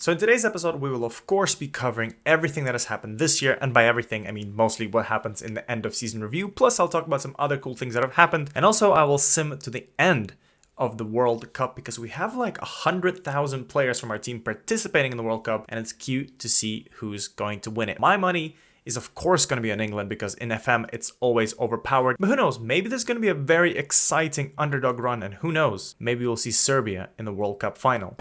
So in today's episode, we will of course be covering everything that has happened this year, and by everything, I mean mostly what happens in the end of season review, plus I'll talk about some other cool things that have happened, and also I will sim to the end of the World Cup because we have like 100,000 players from our team participating in the World Cup, and it's cute to see who's going to win it. My money is of course going to be on England because in FM it's always overpowered, but who knows, maybe there's going to be a very exciting underdog run, and who knows, maybe we'll see Serbia in the World Cup final.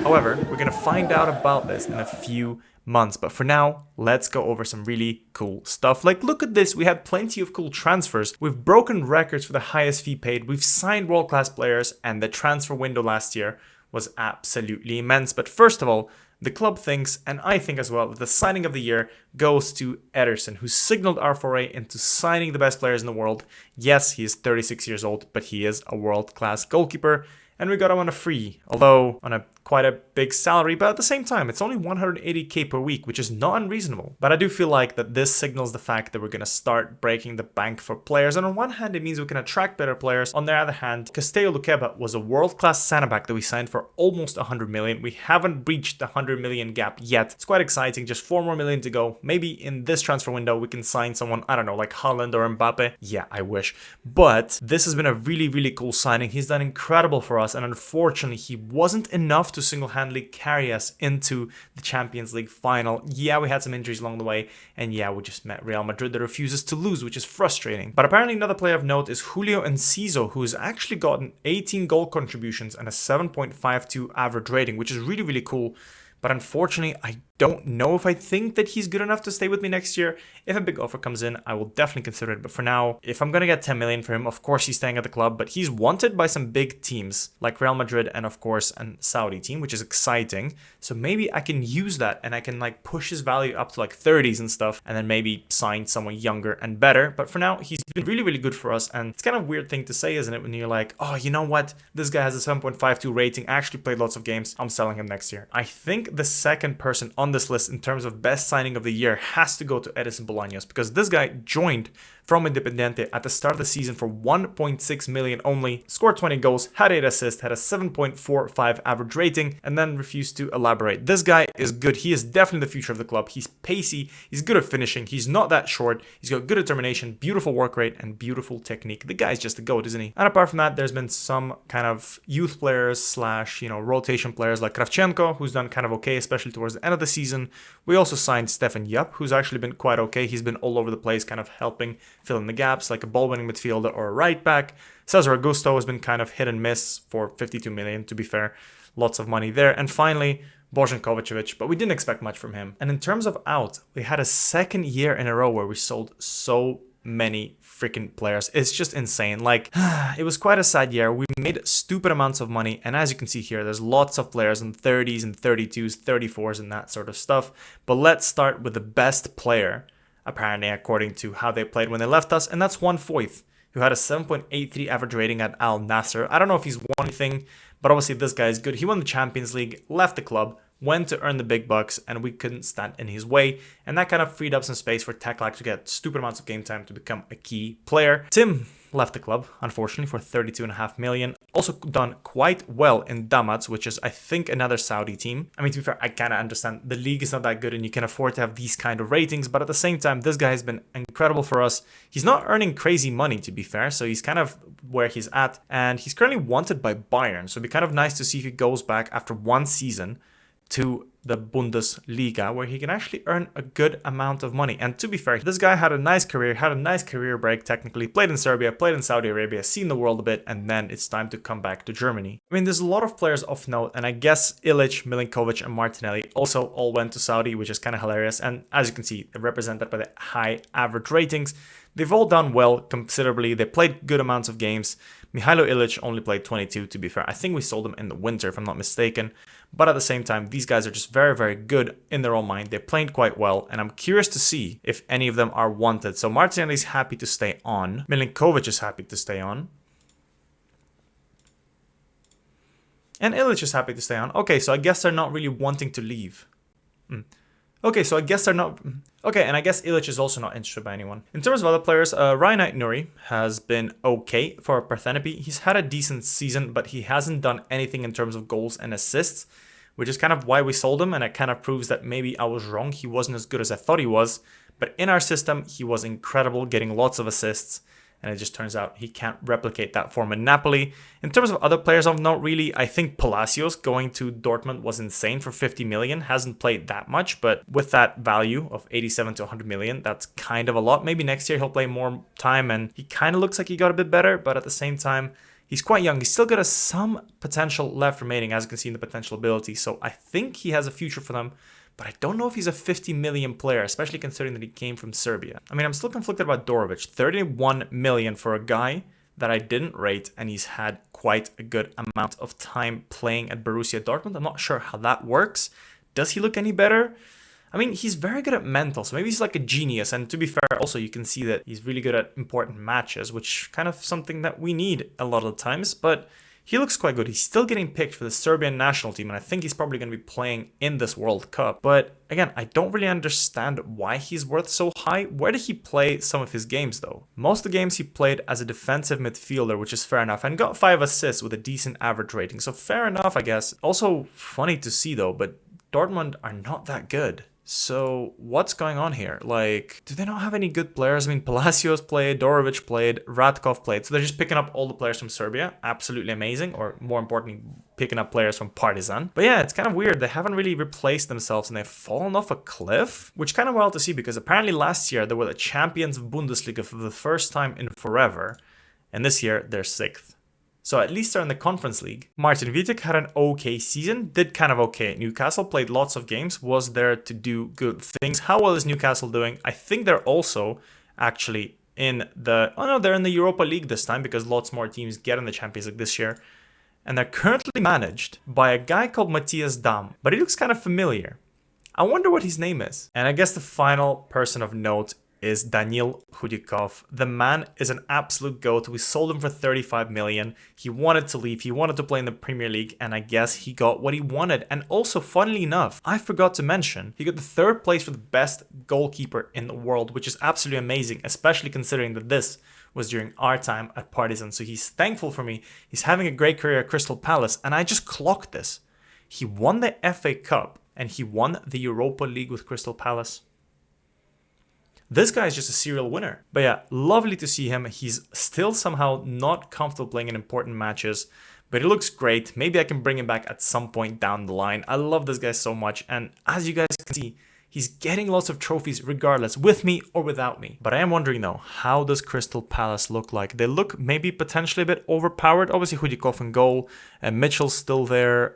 However, we're going to find out about this in a few months, but for now, let's go over some really cool stuff. Like, look at this, we had plenty of cool transfers. We've broken records for the highest fee paid, we've signed world-class players, and the transfer window last year was absolutely immense. But first of all, the club thinks, and I think as well, that the signing of the year goes to Ederson, who signaled our foray into signing the best players in the world. Yes, he is 36 years old, but he is a world-class goalkeeper, and we got him on a free, although on a quite a big salary, but at the same time, it's only 180k per week, which is not unreasonable. But I do feel like that this signals the fact that we're going to start breaking the bank for players, and on one hand, it means we can attract better players. On the other hand, Castello Luqueba was a world-class centre-back that we signed for almost 100 million. We haven't breached the 100 million gap yet. It's quite exciting, just 4 more million to go. Maybe in this transfer window, we can sign someone, I don't know, like Haaland or Mbappe. Yeah, I wish. But this has been a really, really cool signing. He's done incredible for us, and unfortunately, he wasn't enough to single-handedly carry us into the Champions League final. Yeah, we had some injuries along the way, and yeah, we just met Real Madrid that refuses to lose, which is frustrating. But apparently another player of note is Julio Enciso, who's actually gotten 18 goal contributions and a 7.52 average rating, which is really, really cool. But unfortunately, I don't know if I think that he's good enough to stay with me next year. If a big offer comes in, I will definitely consider it. But for now, if I'm going to get 10 million for him, of course he's staying at the club, but he's wanted by some big teams like Real Madrid and of course a Saudi team, which is exciting. So maybe I can use that and I can like push his value up to like 30s and stuff, and then maybe sign someone younger and better. But for now, he's been really, really good for us. And it's kind of a weird thing to say, isn't it? When you're like, oh, you know what? This guy has a 7.52 rating, actually played lots of games. I'm selling him next year. I think the second person on this list in terms of best signing of the year has to go to Edison Bolaños, because this guy joined from Independiente at the start of the season for 1.6 million only, scored 20 goals, had 8 assists, had a 7.45 average rating, and then refused to elaborate. This guy is good. He is definitely the future of the club. He's pacey, he's good at finishing, he's not that short, he's got good determination, beautiful work rate, and beautiful technique. The guy's just a goat, isn't he? And apart from that, there's been some kind of youth players slash, rotation players like Kravchenko, who's done kind of okay, especially towards the end of the season. We also signed Stefan Jupp, who's actually been quite okay. He's been all over the place, kind of helping fill in the gaps like a ball-winning midfielder or a right back. Cesar Augusto has been kind of hit and miss for 52 million, to be fair. Lots of money there. And finally, Bojan Kovacevic, but we didn't expect much from him. And in terms of out, we had a second year in a row where we sold so many freaking players. It's just insane. Like, it was quite a sad year. We made stupid amounts of money, and as you can see here, there's lots of players in 30s and 32s, 34s and that sort of stuff. But let's start with the best player, apparently according to how they played when they left us, and that's Juan Foyth, who had a 7.83 average rating at Al Nassr. I don't know if he's won anything, but obviously this guy is good. He won the Champions League, left the club, went to earn the big bucks, and we couldn't stand in his way, and that kind of freed up some space for Teklak to get stupid amounts of game time to become a key player. Tim left the club, unfortunately, for 32.5 million. Also done quite well in Damats, which is, I think, another Saudi team. I mean, to be fair, I kind of understand the league is not that good and you can afford to have these kind of ratings, but at the same time, this guy has been incredible for us. He's not earning crazy money, to be fair, so he's kind of where he's at, and he's currently wanted by Bayern, so it'd be kind of nice to see if he goes back after one season to the Bundesliga, where he can actually earn a good amount of money. And to be fair, this guy had a nice career break technically, played in Serbia, played in Saudi Arabia, seen the world a bit, and then it's time to come back to Germany. I mean, there's a lot of players of note, and I guess Ilic, Milinkovic, and Martinelli also all went to Saudi, which is kind of hilarious. And as you can see, they're represented by the high average ratings. They've all done well considerably. They played good amounts of games. Mihailo Ilic only played 22, to be fair. I think we sold him in the winter, if I'm not mistaken. But at the same time, these guys are just very, very good in their own mind. They're playing quite well, and I'm curious to see if any of them are wanted. So Martinelli's happy to stay on. Milinkovic is happy to stay on. And Ilic is happy to stay on. Okay, so I guess they're not really wanting to leave. Okay, so I guess they're not... Okay, and I guess Ilic is also not interested by anyone. In terms of other players, Ryan Nuri has been okay for Parthenope. He's had a decent season, but he hasn't done anything in terms of goals and assists, which is kind of why we sold him, and it kind of proves that maybe I was wrong. He wasn't as good as I thought he was, but in our system, he was incredible, getting lots of assists, and it just turns out he can't replicate that form in Napoli. In terms of other players of note, really, I think Palacios going to Dortmund was insane for 50 million. Hasn't played that much, but with that value of 87 to 100 million, that's kind of a lot. Maybe next year he'll play more time, and he kind of looks like he got a bit better, but at the same time, he's quite young. He's still got some potential left remaining, as you can see in the potential ability. So I think he has a future for them. But I don't know if he's a 50 million player, especially considering that he came from Serbia. I mean, I'm still conflicted about Dorovic. 31 million for a guy that I didn't rate, and he's had quite a good amount of time playing at Borussia Dortmund. I'm not sure how that works. Does he look any better? I mean, he's very good at mental, so maybe he's like a genius. And to be fair, also, you can see that he's really good at important matches, which kind of something that we need a lot of the times. But he looks quite good. He's still getting picked for the Serbian national team, and I think he's probably going to be playing in this World Cup. But again, I don't really understand why he's worth so high. Where did he play some of his games, though? Most of the games he played as a defensive midfielder, which is fair enough, and got 5 assists with a decent average rating. So fair enough, I guess. Also funny to see, though, but Dortmund are not that good. So what's going on here? Like, do they not have any good players? I mean, Palacios played, Dorovic played, Radkov played. So they're just picking up all the players from Serbia. Absolutely amazing. Or more importantly, picking up players from Partizan. But yeah, it's kind of weird. They haven't really replaced themselves and they've fallen off a cliff, which kind of wild to see because apparently last year they were the champions of Bundesliga for the first time in forever. And this year they're 6th. So at least they're in the Conference League. Martin Vitek had an okay season, did kind of okay at Newcastle, played lots of games, was there to do good things. How well is Newcastle doing? I think they're also actually in the... Oh no, they're in the Europa League this time because lots more teams get in the Champions League this year. And they're currently managed by a guy called Matthias Damm, but he looks kind of familiar. I wonder what his name is. And I guess the final person of note is Daniil Hudikov. The man is an absolute goat. We sold him for 35 million. He wanted to leave. He wanted to play in the Premier League, and I guess he got what he wanted. And also, funnily enough, I forgot to mention, he got the 3rd place for the best goalkeeper in the world, which is absolutely amazing, especially considering that this was during our time at Partizan. So he's thankful for me. He's having a great career at Crystal Palace, and I just clocked this. He won the FA Cup, and he won the Europa League with Crystal Palace. This guy is just a serial winner. But yeah, lovely to see him. He's still somehow not comfortable playing in important matches, but he looks great. Maybe I can bring him back at some point down the line. I love this guy so much. And as you guys can see, he's getting lots of trophies regardless, with me or without me. But I am wondering though, how does Crystal Palace look like? They look maybe potentially a bit overpowered. Obviously Hudikov in goal, and Mitchell's still there.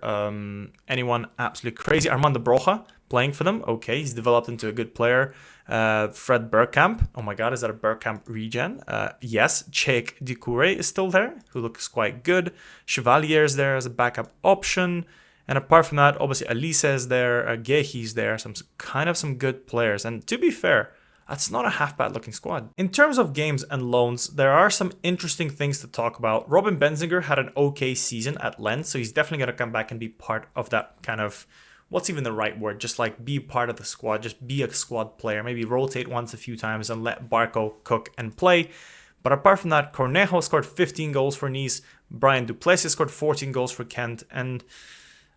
Anyone absolutely crazy? Armando Broja playing for them. Okay, he's developed into a good player. Fred Bergkamp. Oh my god, is that a Bergkamp regen? Yes. Cech Dikure is still there, who looks quite good. Chevalier is there as a backup option. And apart from that, obviously Elise is there, Gehi's there, some good players. And to be fair, that's not a half bad looking squad. In terms of games and loans, there are some interesting things to talk about. Robin Benzinger had an okay season at Lens, so he's definitely going to come back and be part of that kind of... What's even the right word? Just like be part of the squad, just be a squad player. Maybe rotate once a few times and let Barco cook and play. But apart from that, Cornejo scored 15 goals for Nice. Brian Duplessis scored 14 goals for Kent. And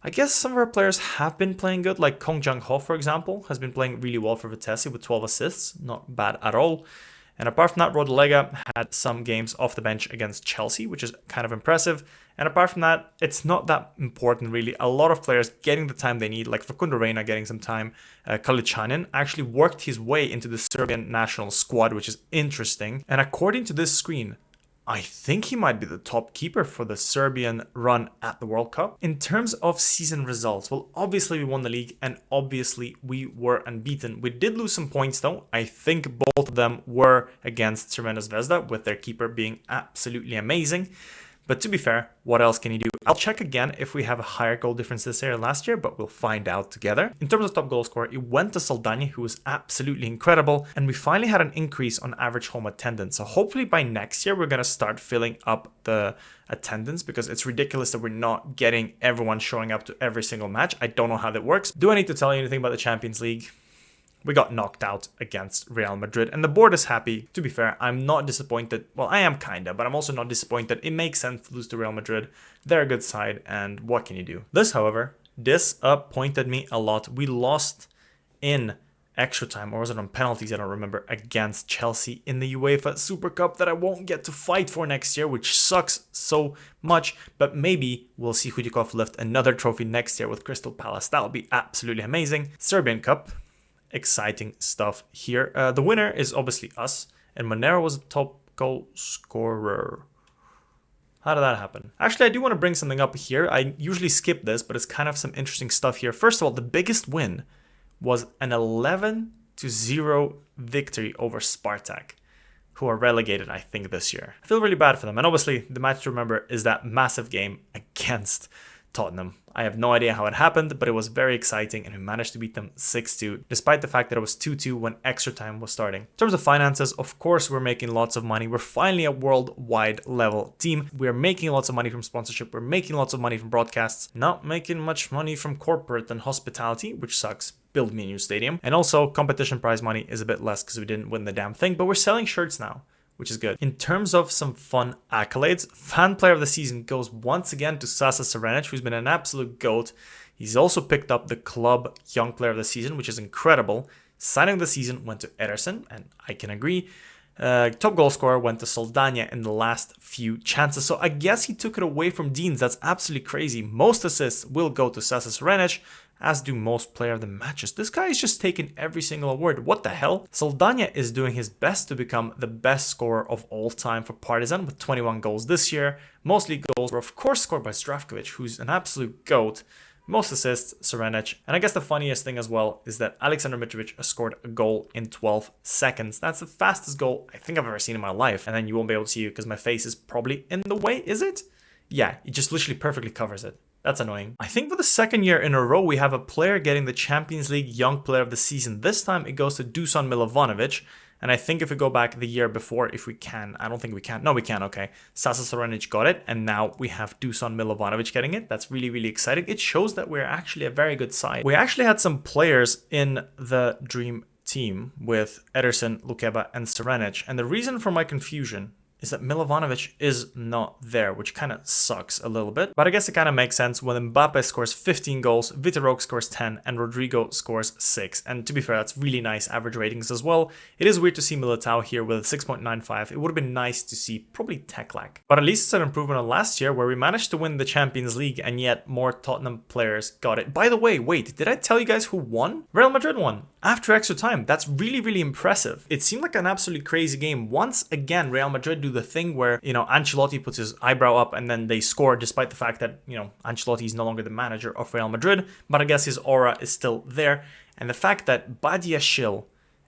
I guess some of our players have been playing good. Like Kong Jang-ho, for example, has been playing really well for Vitesse with 12 assists. Not bad at all. And apart from that, Rodelega had some games off the bench against Chelsea, which is kind of impressive. And apart from that, it's not that important, really. A lot of players getting the time they need, like Facundo Reina getting some time. Kalichanin actually worked his way into the Serbian national squad, which is interesting. And according to this screen, I think he might be the top keeper for the Serbian run at the World Cup. In terms of season results, well, obviously we won the league and obviously we were unbeaten. We did lose some points though. I think both of them were against Crvena Zvezda, with their keeper being absolutely amazing. But to be fair, what else can he do? I'll check again if we have a higher goal difference this year than last year, but we'll find out together. In terms of top goal scorer, it went to Saldani, who was absolutely incredible. And we finally had an increase on average home attendance. So hopefully by next year, we're going to start filling up the attendance, because it's ridiculous that we're not getting everyone showing up to every single match. I don't know how that works. Do I need to tell you anything about the Champions League? we got knocked out against Real Madrid, and the board is happy. To be fair, I'm not disappointed. Well, I am kinda, but I'm also not disappointed. It makes sense to lose to Real Madrid. They're a good side, and what can you do? This, however, disappointed me a lot. We lost in extra time, or was it on penalties, I don't remember, against Chelsea in the UEFA Super Cup that I won't get to fight for next year, which sucks so much. But maybe we'll see Hudikov lift another trophy next year with Crystal Palace. That would be absolutely amazing. Serbian Cup, exciting stuff here. The winner is obviously us, and Monero was the top goal scorer. How did that happen? Actually, I do want to bring something up here. I usually skip this, but it's kind of some interesting stuff here. First of all, the biggest win was an 11-0 victory over Spartak, who are relegated, I think, this year. I feel really bad for them. And obviously, the match to remember is that massive game against Tottenham. I have no idea how it happened, but it was very exciting, and we managed to beat them 6-2, despite the fact that it was 2-2 when extra time was starting. In terms of finances, of course, we're making lots of money. We're finally a worldwide level team. We're making lots of money from sponsorship. We're making lots of money from broadcasts. Not making much money from corporate and hospitality, which sucks. Build me a new stadium. And also, competition prize money is a bit less because we didn't win the damn thing, but we're selling shirts now, which is good. In terms of some fun accolades, Fan Player of the Season goes once again to Sasa Serenic, who's been an absolute GOAT. He's also picked up the Club Young Player of the Season, which is incredible. Signing of the Season went to Ederson, and I can agree. Top goal scorer went to Soldania in the last few chances. So I guess he took it away from Deans. That's absolutely crazy. Most assists will go to Sasa Serenic, as do most player of the matches. This guy is just taking every single award. What the hell? Soldania is doing his best to become the best scorer of all time for Partizan with 21 goals this year. Mostly goals were of course scored by Zdravkovic, who's an absolute GOAT. Most assists, Serenic. And I guess the funniest thing as well is that Aleksandar Mitrovic has scored a goal in 12 seconds. That's the fastest goal I think I've ever seen in my life. And then you won't be able to see it because my face is probably in the way, is it? Yeah, it just literally perfectly covers it. That's annoying. I think for the second year in a row, we have a player getting the Champions League Young Player of the Season. This time it goes to Dusan Milovanovic. And I think if we go back the year before, if we can, I don't think we can. No, we can, okay. Sasa Serenic got it, and now we have Dusan Milovanovic getting it. That's really, really exciting. It shows that we're actually a very good side. We actually had some players in the Dream Team with Ederson, Lukeba, and Serenic. And the reason for my confusion is that Milovanovic is not there, which kind of sucks a little bit. But I guess it kind of makes sense when Mbappe scores 15 goals, Vitor Roque scores 10, and Rodrigo scores 6. And to be fair, that's really nice average ratings as well. It is weird to see Militao here with a 6.95. It would have been nice to see probably Teklak. But at least it's an improvement on last year where we managed to win the Champions League and yet more Tottenham players got it. By the way, wait, did I tell you guys who won? Real Madrid won after extra time. That's really, really impressive. It seemed like an absolutely crazy game. Once again, Real Madrid do the thing where, Ancelotti puts his eyebrow up and then they score despite the fact that, Ancelotti is no longer the manager of Real Madrid, but I guess his aura is still there. And the fact that Badiashile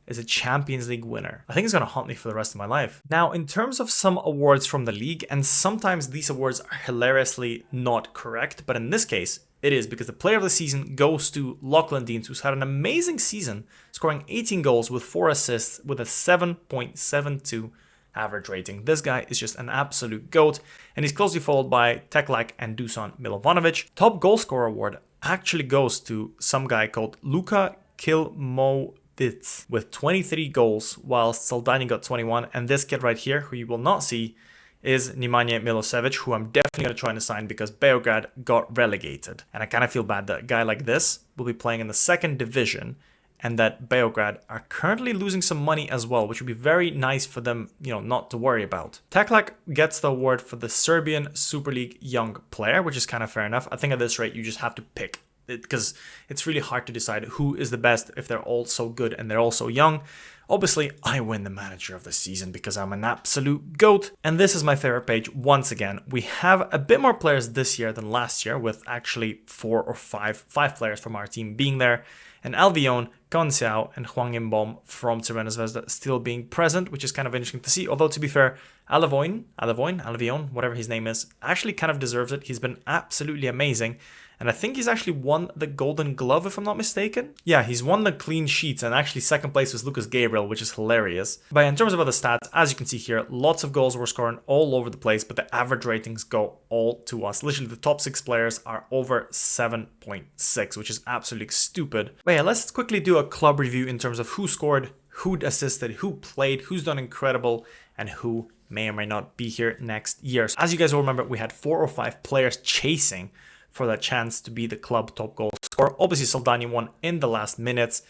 is a Champions League winner, I think it's going to haunt me for the rest of my life. Now, in terms of some awards from the league, and sometimes these awards are hilariously not correct, but in this case, it is because the player of the season goes to Lachlan Deans, who's had an amazing season, scoring 18 goals with 4 assists with a 7.72 average rating. This guy is just an absolute GOAT, and he's closely followed by Teklak and Dusan Milovanovic. Top goal scorer award actually goes to some guy called Luka Kilmovitz with 23 goals, while Soldani got 21, and this kid right here, who you will not see, is Nemanja Milosevic, who I'm definitely going to try and sign because Beograd got relegated. And I kind of feel bad that a guy like this will be playing in the second division and that Beograd are currently losing some money as well, which would be very nice for them, not to worry about. Teklak gets the award for the Serbian Super League Young Player, which is kind of fair enough. I think at this rate, you just have to pick it because it's really hard to decide who is the best if they're all so good and they're all so young. Obviously, I win the manager of the season because I'm an absolute GOAT. And this is my favorite page once again. We have a bit more players this year than last year, with actually 4 or 5 players from our team being there. And Albion, Conceição, and Hwang Imbom from Crvena Zvezda still being present, which is kind of interesting to see. Although, to be fair, Albion, whatever his name is, actually kind of deserves it. He's been absolutely amazing. And I think he's actually won the Golden Glove, if I'm not mistaken. Yeah, he's won the clean sheets, and actually second place was Lucas Gabriel, which is hilarious. But in terms of other stats, as you can see here, lots of goals were scoring all over the place, but the average ratings go all to us. Literally, the top 6 players are over 7.6, which is absolutely stupid. But yeah, let's quickly do a club review in terms of who scored, who assisted, who played, who's done incredible, and who may or may not be here next year. So as you guys will remember, we had 4 or 5 players chasing for that chance to be the club top goal scorer. Obviously, Saldani won in the last minutes,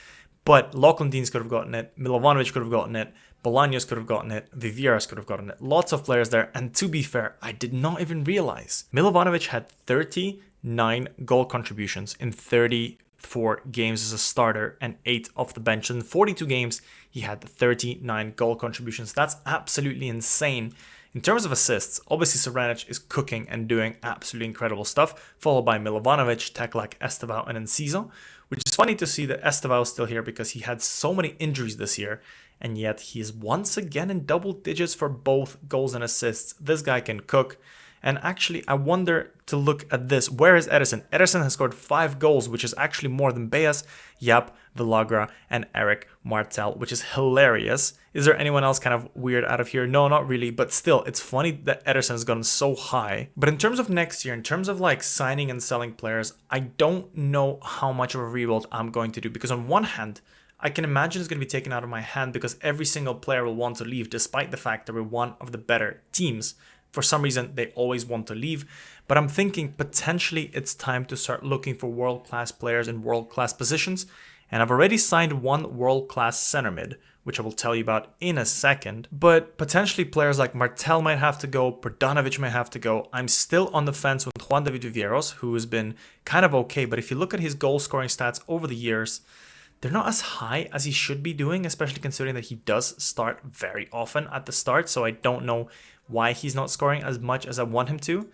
but Lachlan Deans could have gotten it, Milovanovic could have gotten it, Bolaños could have gotten it, Vivieras could have gotten it. Lots of players there, and to be fair, I did not even realize Milovanovic had 39 goal contributions in 34 games as a starter and 8 off the bench. In 42 games, he had 39 goal contributions. That's absolutely insane. In terms of assists, obviously Serenic is cooking and doing absolutely incredible stuff, followed by Milovanovic, Teklak, Estevao, and Enciso, which is funny to see that Estevao is still here because he had so many injuries this year, and yet he is once again in double digits for both goals and assists. This guy can cook. And actually, I wonder to look at this. Where is Ederson? Ederson has scored 5 goals, which is actually more than Beas, Yap, Villagra, and Eric Martel, which is hilarious. Is there anyone else kind of weird out of here? No, not really. But still, it's funny that Ederson has gone so high. But in terms of next year, in terms of like signing and selling players, I don't know how much of a rebuild I'm going to do. Because on one hand, I can imagine it's going to be taken out of my hand because every single player will want to leave, despite the fact that we're one of the better teams. For some reason, they always want to leave. But I'm thinking potentially it's time to start looking for world-class players in world-class positions. And I've already signed one world-class center mid, which I will tell you about in a second. But potentially players like Martel might have to go, Perdanovic might have to go. I'm still on the fence with Juan David Vivieros, who has been kind of okay. But if you look at his goal-scoring stats over the years, they're not as high as he should be doing, especially considering that he does start very often at the start. So I don't know why he's not scoring as much as I want him to.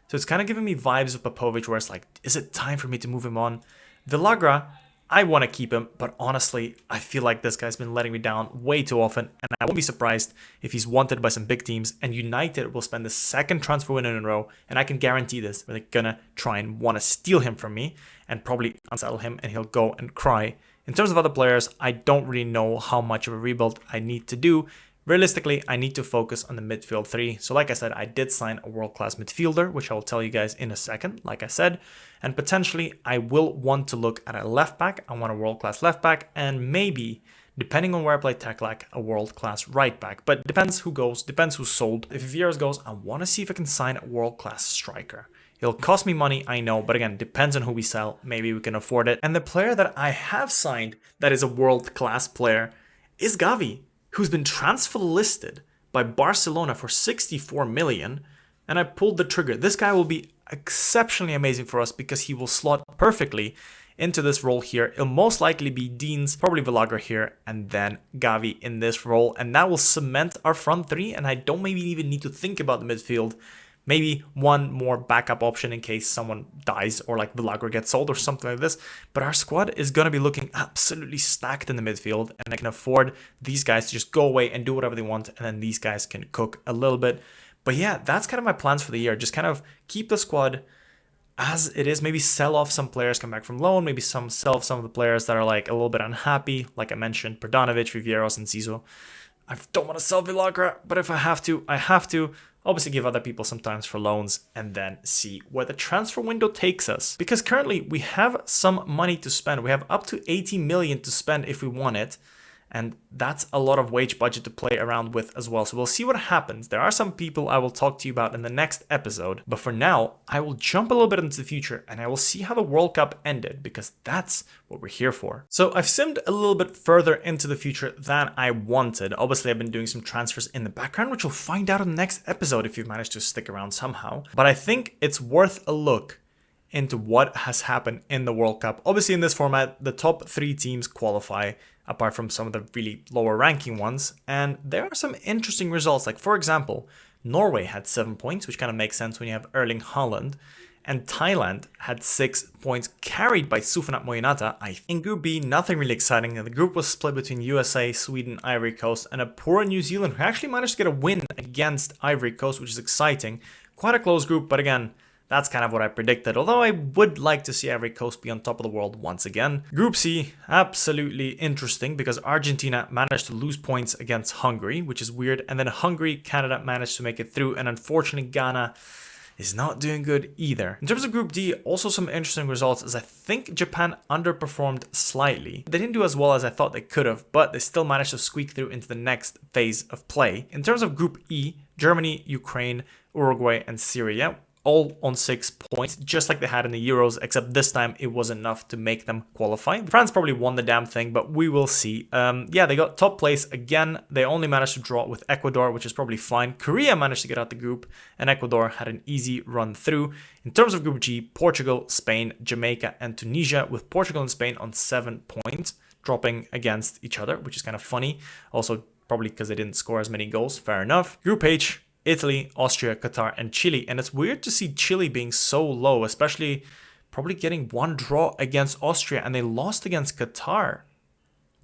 So it's kind of giving me vibes of Popovic, where it's like, is it time for me to move him on? Villagra, I want to keep him, but honestly, I feel like this guy's been letting me down way too often, and I won't be surprised if he's wanted by some big teams, and United will spend the second transfer window in a row, and I can guarantee this, they're gonna try and want to steal him from me, and probably unsettle him, and he'll go and cry. In terms of other players, I don't really know how much of a rebuild I need to do. Realistically, I need to focus on the midfield 3. So like I said, I did sign a world-class midfielder, which I will tell you guys in a second, like I said. And potentially, I will want to look at a left back. I want a world-class left back, and maybe, depending on where I play Teklak, a world-class right back. But depends who goes, depends who's sold. If Vieras goes, I want to see if I can sign a world-class striker. It'll cost me money, I know, but again, depends on who we sell. Maybe we can afford it. And the player that I have signed that is a world-class player is Gavi, who's been transfer listed by Barcelona for 64 million, and I pulled the trigger. This guy will be exceptionally amazing for us because he will slot perfectly into this role here. It'll most likely be Deans, probably Villagra here, and then Gavi in this role, and that will cement our front 3, and I don't maybe even need to think about the midfield. Maybe one more backup option in case someone dies or like Villagra gets sold or something like this. But our squad is going to be looking absolutely stacked in the midfield, and I can afford these guys to just go away and do whatever they want, and then these guys can cook a little bit. But yeah, that's kind of my plans for the year. Just kind of keep the squad as it is. Maybe sell off some players, come back from loan. Maybe sell off some of the players that are like a little bit unhappy. Like I mentioned, Perdanovic, Vivieros, and Enciso. I don't want to sell Villagra, but if I have to, I have to. Obviously give other people some time for loans and then see where the transfer window takes us. Because currently we have some money to spend. We have up to 80 million to spend if we want it. And that's a lot of wage budget to play around with as well. So we'll see what happens. There are some people I will talk to you about in the next episode. But for now, I will jump a little bit into the future and I will see how the World Cup ended, because that's what we're here for. So I've simmed a little bit further into the future than I wanted. Obviously, I've been doing some transfers in the background, which you'll find out in the next episode if you've managed to stick around somehow. But I think it's worth a look into what has happened in the World Cup. Obviously, in this format, the top 3 teams qualify, apart from some of the really lower ranking ones. And there are some interesting results. Like, for example, Norway had 7 points, which kind of makes sense when you have Erling Haaland. And Thailand had 6 points carried by Sufanat Moyinata. In Group B, nothing really exciting. The group was split between USA, Sweden, Ivory Coast, and a poor New Zealand who actually managed to get a win against Ivory Coast, which is exciting. Quite a close group, but again, That's kind of what I predicted, although I would like to see Ivory Coast be on top of the world once again. Group C, absolutely interesting because Argentina managed to lose points against Hungary, which is weird, and then Hungary, Canada managed to make it through, and unfortunately Ghana is not doing good either. In terms of Group D, also some interesting results as I think Japan underperformed slightly. They didn't do as well as I thought they could have, but they still managed to squeak through into the next phase of play. In terms of Group E, Germany, Ukraine, Uruguay, and Syria all on 6 points, just like they had in the Euros, except this time it was enough to make them qualify. France probably won the damn thing, but we will see. Yeah, they got top place again. They only managed to draw with Ecuador, which is probably fine. Korea managed to get out the group, and Ecuador had an easy run through. In terms of Group G, Portugal, Spain, Jamaica, and Tunisia, with Portugal and Spain on 7 points, dropping against each other, which is kind of funny. Also, probably because they didn't score as many goals. Fair enough. Group H, Italy, Austria, Qatar, and Chile. And it's weird to see Chile being so low, especially probably getting 1 draw against Austria, and they lost against Qatar.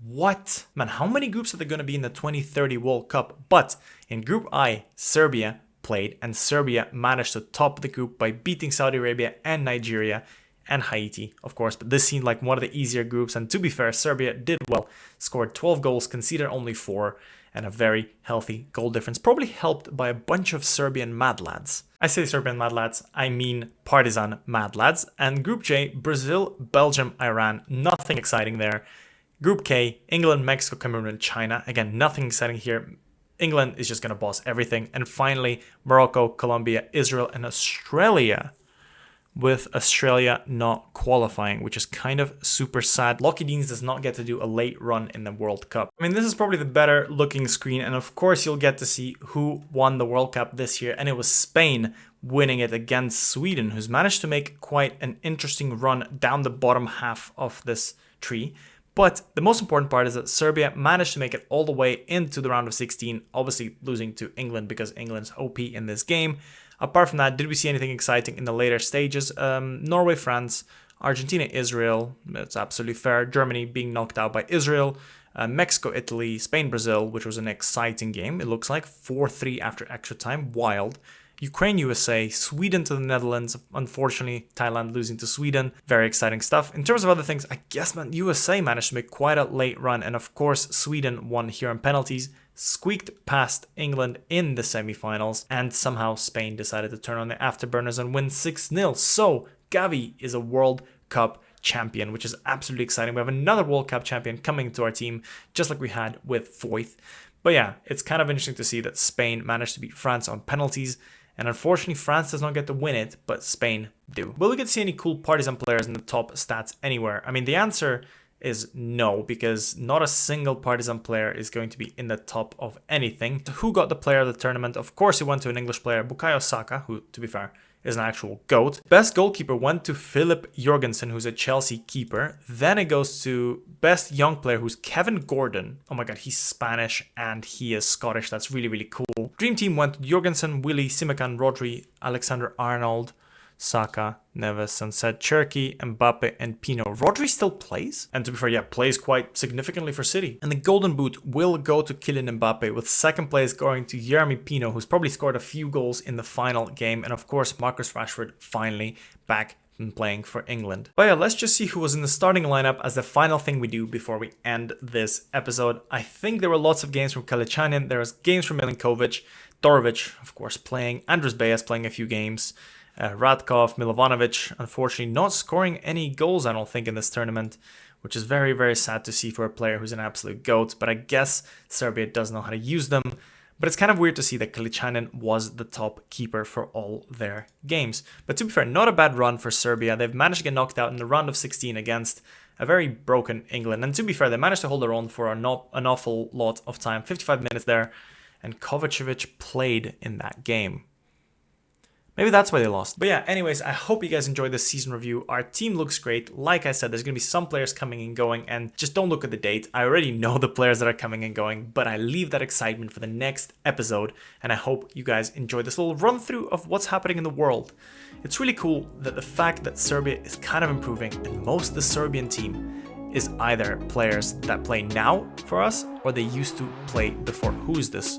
What? Man, how many groups are there going to be in the 2030 World Cup? But in Group I, Serbia played, and Serbia managed to top the group by beating Saudi Arabia and Nigeria and Haiti, of course. But this seemed like one of the easier groups, and to be fair, Serbia did well, scored 12 goals, conceded only 4, and a very healthy goal difference, probably helped by a bunch of Serbian mad lads. I say Serbian mad lads, I mean Partizan mad lads. And Group J, Brazil, Belgium, Iran, nothing exciting there. Group K, England, Mexico, Cameroon, and China. Again, nothing exciting here. England is just going to boss everything. And finally, Morocco, Colombia, Israel, and Australia, with Australia not qualifying, which is kind of super sad. Lockheed Deans does not get to do a late run in the World Cup. I mean, this is probably the better looking screen, and of course you'll get to see who won the World Cup this year, and it was Spain winning it against Sweden, who's managed to make quite an interesting run down the bottom half of this tree. But the most important part is that Serbia managed to make it all the way into the round of 16, obviously losing to England because England's OP in this game. Apart from that, did we see anything exciting in the later stages? Norway, France, Argentina, Israel, that's absolutely fair. Germany being knocked out by Israel. Mexico, Italy, Spain, Brazil, which was an exciting game. It looks like 4-3 after extra time, wild. Ukraine, USA, Sweden to the Netherlands. Unfortunately, Thailand losing to Sweden. Very exciting stuff. In terms of other things, I guess USA managed to make quite a late run. And of course, Sweden won here on penalties, squeaked past England in the semifinals, and somehow Spain decided to turn on the afterburners and win 6-0. So Gavi is a World Cup champion, which is absolutely exciting. We have another World Cup champion coming to our team, just like we had with Foyth. But yeah, it's kind of interesting to see that Spain managed to beat France on penalties. And unfortunately, France does not get to win it, but Spain do. Will we get to see any cool Partizan players in the top stats anywhere? I mean, the answer is no, because not a single Partizan player is going to be in the top of anything. Who got the player of the tournament? Of course, it went to an English player, Bukayo Saka, who, to be fair, is an actual GOAT. Best goalkeeper went to Philip Jorgensen, who's a Chelsea keeper. Then it goes to best young player, who's Kevin Gordon. Oh my god, he's Spanish and he is Scottish. That's really, really cool. Dream team went to Jorgensen, Willy, Simakan, Rodri, Alexander Arnold, Saka, Neves, Sunset, Cherki, Mbappe, and Pino. Rodri still plays? And to be fair, yeah, plays quite significantly for City. And the Golden Boot will go to Kylian Mbappe, with second place going to Jeremy Pino, who's probably scored a few goals in the final game. And of course, Marcus Rashford finally back and playing for England. But yeah, let's just see who was in the starting lineup as the final thing we do before we end this episode. I think there were lots of games from Kalichanin. There was games from Milinkovic, Dorovic, of course, playing, Andres Beas playing a few games, Radkov, Milovanovic, unfortunately not scoring any goals, I don't think, in this tournament, which is very, very sad to see for a player who's an absolute GOAT. But I guess Serbia does know how to use them. But it's kind of weird to see that Kalichanin was the top keeper for all their games. But to be fair, not a bad run for Serbia. They've managed to get knocked out in the round of 16 against a very broken England. And to be fair, they managed to hold their own for an awful lot of time, 55 minutes there. And Kovacevic played in that game. Maybe that's why they lost. But yeah, anyways, I hope you guys enjoyed this season review. Our team looks great. Like I said, there's going to be some players coming and going, and just don't look at the date. I already know the players that are coming and going, but I leave that excitement for the next episode, and I hope you guys enjoyed this little run through of what's happening in the world. It's really cool that the fact that Serbia is kind of improving, and most of the Serbian team is either players that play now for us, or they used to play before. Who is this?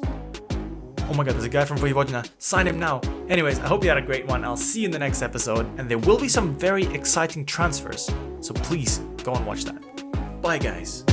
Oh Oh my god, there's a guy from Vojvodina. Sign him now. Anyways, I hope you had a great one. I'll see you in the next episode. And there will be some very exciting transfers. So please go and watch that. Bye, guys.